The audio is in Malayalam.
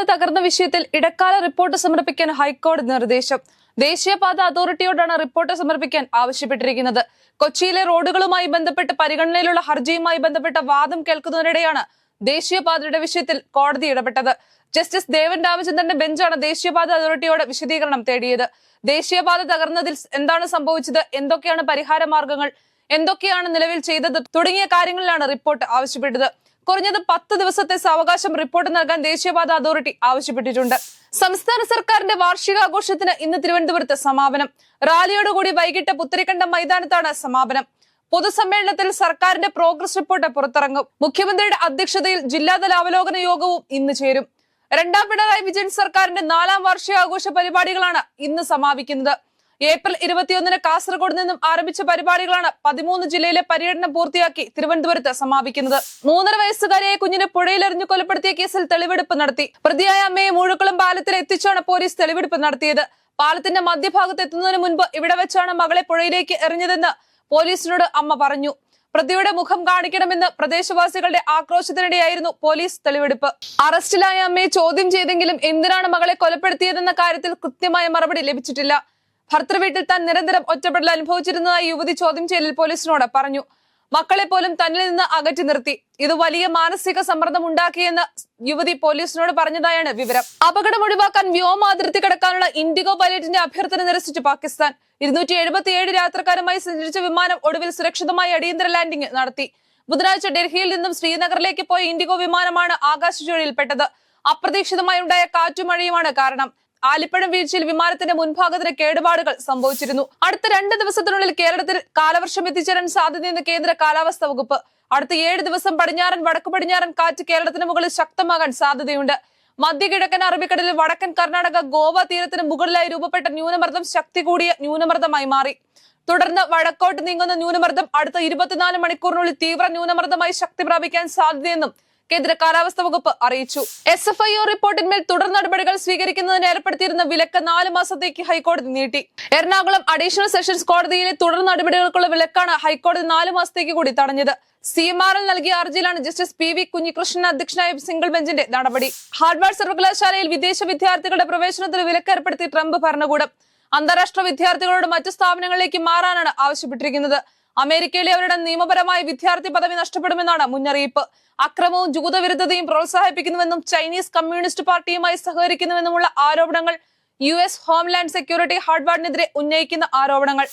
തകർന്ന വിഷയത്തിൽ ഇടക്കാല റിപ്പോർട്ട് സമർപ്പിക്കാൻ ഹൈക്കോടതി നിർദ്ദേശം. ദേശീയപാത അതോറിറ്റിയോടാണ് റിപ്പോർട്ട് സമർപ്പിക്കാൻ ആവശ്യപ്പെട്ടിരിക്കുന്നത്. കൊച്ചിയിലെ റോഡുകളുമായി ബന്ധപ്പെട്ട് പരിഗണനയിലുള്ള ഹർജിയുമായി ബന്ധപ്പെട്ട വാദം കേൾക്കുന്നതിനിടെയാണ് ദേശീയപാതയുടെ വിഷയത്തിൽ കോടതി ഇടപെട്ടത്. ജസ്റ്റിസ് ദേവൻ രാമചന്ദ്രന്റെ ബെഞ്ചാണ് ദേശീയപാത അതോറിറ്റിയോട് വിശദീകരണം തേടിയത്. ദേശീയപാത തകർന്നതിൽ എന്താണ് സംഭവിച്ചത്, എന്തൊക്കെയാണ് പരിഹാര മാർഗങ്ങൾ, എന്തൊക്കെയാണ് നിലവിൽ ചെയ്തത് തുടങ്ങിയ കാര്യങ്ങളിലാണ് റിപ്പോർട്ട് ആവശ്യപ്പെട്ടത്. കുറഞ്ഞത് 10 ദിവസത്തെ സാവകാശം റിപ്പോർട്ട് നൽകാൻ ദേശീയപാത അതോറിറ്റി ആവശ്യപ്പെട്ടിട്ടുണ്ട്. സംസ്ഥാന സർക്കാരിന്റെ വാർഷികാഘോഷത്തിന് ഇന്ന് തിരുവനന്തപുരത്ത് സമാപനം. റാലിയോടുകൂടി വൈകിട്ട് പുത്തരിക്കണ്ടം മൈതാനത്താണ് സമാപനം. പൊതുസമ്മേളനത്തിൽ സർക്കാരിന്റെ പ്രോഗ്രസ് റിപ്പോർട്ട് പുറത്തിറങ്ങും. മുഖ്യമന്ത്രിയുടെ അധ്യക്ഷതയിൽ ജില്ലാതല അവലോകന യോഗവും ഇന്ന് ചേരും. രണ്ടാം പിണറായി വിജയൻ സർക്കാരിന്റെ 4ാം വാർഷികാഘോഷ പരിപാടികളാണ് ഇന്ന് സമാപിക്കുന്നത്. ഏപ്രിൽ 21-ന് കാസർഗോഡ് നിന്നും ആരംഭിച്ച പരിപാടികളാണ് 13 ജില്ലയിലെ പര്യടനം പൂർത്തിയാക്കി തിരുവനന്തപുരത്ത് സമാപിക്കുന്നത്. 3.5 വയസ്സുകാരിയായ കുഞ്ഞിനെ പുഴയിലെറിഞ്ഞു കൊലപ്പെടുത്തിയ കേസിൽ തെളിവെടുപ്പ് നടത്തി. പ്രതിയായ അമ്മയെ മൂഴക്കുളം പാലത്തിൽ എത്തിച്ചാണ് പോലീസ് തെളിവെടുപ്പ് നടത്തിയത്. പാലത്തിന്റെ മധ്യഭാഗത്ത് എത്തുന്നതിന് മുൻപ് ഇവിടെ വെച്ചാണ് മകളെ പുഴയിലേക്ക് എറിഞ്ഞതെന്ന് പോലീസിനോട് അമ്മ പറഞ്ഞു. പ്രതിയുടെ മുഖം കാണിക്കണമെന്ന് പ്രദേശവാസികളുടെ ആക്രോശത്തിനിടെയായിരുന്നു പോലീസ് തെളിവെടുപ്പ്. അറസ്റ്റിലായ അമ്മയെ ചോദ്യം ചെയ്തെങ്കിലും എന്തിനാണ് മകളെ കൊലപ്പെടുത്തിയതെന്ന കാര്യത്തിൽ കൃത്യമായ മറുപടി ലഭിച്ചിട്ടില്ല. ഭർത്തൃവീട്ടിൽ താൻ നിരന്തരം ഒറ്റപ്പെടൽ അനുഭവിച്ചിരുന്നതായി യുവതി ചോദ്യം ചെയ്യലിൽ പോലീസിനോട് പറഞ്ഞു. മക്കളെ പോലും തന്നിൽ നിന്ന് അകറ്റി നിർത്തി. ഇത് വലിയ മാനസിക സമ്മർദ്ദം ഉണ്ടാക്കിയെന്ന് യുവതി പോലീസിനോട് പറഞ്ഞതായാണ് വിവരം. അപകടം ഒഴിവാക്കാൻ വ്യോമ അതിർത്തി കടക്കാനുള്ള ഇൻഡിഗോ പൈലറ്റിന്റെ അഭ്യർത്ഥന നിരസിച്ചു പാകിസ്ഥാൻ. 277 യാത്രക്കാരുമായി സഞ്ചരിച്ച വിമാനം ഒടുവിൽ സുരക്ഷിതമായി അടിയന്തര ലാൻഡിംഗ് നടത്തി. ബുധനാഴ്ച ഡൽഹിയിൽ നിന്നും ശ്രീനഗറിലേക്ക് പോയ ഇൻഡിഗോ വിമാനമാണ് ആകാശചുഴലിൽപ്പെട്ടത്. അപ്രതീക്ഷിതമായി ഉണ്ടായ കാറ്റും മഴയുമാണ് കാരണം. ആലിപ്പഴം വീഴ്ചയിൽ വിമാനത്തിന്റെ മുൻഭാഗത്തിന് കേടുപാടുകൾ സംഭവിച്ചിരുന്നു. അടുത്ത 2 ദിവസത്തിനുള്ളിൽ കേരളത്തിൽ കാലവർഷം എത്തിച്ചേരാൻ സാധ്യതയെന്ന് കേന്ദ്ര കാലാവസ്ഥാ വകുപ്പ്. അടുത്ത 7 ദിവസം പടിഞ്ഞാറൻ വടക്കു പടിഞ്ഞാറൻ കാറ്റ് കേരളത്തിന് മുകളിൽ ശക്തമാകാൻ സാധ്യതയുണ്ട്. മധ്യകിഴക്കൻ അറബിക്കടലിൽ വടക്കൻ കർണാടക ഗോവ തീരത്തിന് മുകളിലായി രൂപപ്പെട്ട ന്യൂനമർദ്ദം ശക്തി കൂടിയ ന്യൂനമർദ്ദമായി മാറി. തുടർന്ന് വടക്കോട്ട് നീങ്ങുന്ന ന്യൂനമർദ്ദം അടുത്ത 24 മണിക്കൂറിനുള്ളിൽ തീവ്ര ന്യൂനമർദ്ദമായി ശക്തി പ്രാപിക്കാൻ സാധ്യതയെന്നും കേന്ദ്ര കാലാവസ്ഥാ വകുപ്പ് അറിയിച്ചു. SFIO റിപ്പോർട്ടിന്മേൽ തുടർ നടപടികൾ സ്വീകരിക്കുന്നതിന് ഏർപ്പെടുത്തിയിരുന്ന വിലക്ക് 4 മാസത്തേക്ക് ഹൈക്കോടതി നീട്ടി. എറണാകുളം അഡീഷണൽ സെഷൻസ് കോടതിയിലെ തുടർ നടപടികൾക്കുള്ള വിലക്കാണ് ഹൈക്കോടതി 4 മാസത്തേക്ക് കൂടി തടഞ്ഞത്. CMRL നൽകിയ ഹർജിയിലാണ് ജസ്റ്റിസ് PV കുഞ്ഞികൃഷ്ണൻ അധ്യക്ഷനായ സിംഗിൾ ബെഞ്ചിന്റെ നടപടി. ഹാർവാർഡ് സർവകലാശാലയിൽ വിദേശ വിദ്യാർത്ഥികളുടെ പ്രവേശനത്തിന് വിലക്ക് ഏർപ്പെടുത്തി ട്രംപ് ഭരണകൂടം. അന്താരാഷ്ട്ര വിദ്യാർത്ഥികളോട് മറ്റു സ്ഥാപനങ്ങളിലേക്ക് മാറാനാണ് ആവശ്യപ്പെട്ടിരിക്കുന്നത്. അമേരിക്കയിലെ അവരുടെ നിയമപരമായ വിദ്യാർത്ഥി പദവി നഷ്ടപ്പെടുമെന്നാണ് മുന്നറിയിപ്പ്. അക്രമവും ജൂതവിരുദ്ധതയും പ്രോത്സാഹിപ്പിക്കുന്നുവെന്നും ചൈനീസ് കമ്മ്യൂണിസ്റ്റ് പാർട്ടിയുമായി സഹകരിക്കുന്നുവെന്നുമുള്ള ആരോപണങ്ങൾ US ഹോംലാൻഡ് സെക്യൂരിറ്റി ഹാർവാർഡിനെതിരെ ഉന്നയിക്കുന്ന ആരോപണങ്ങൾ.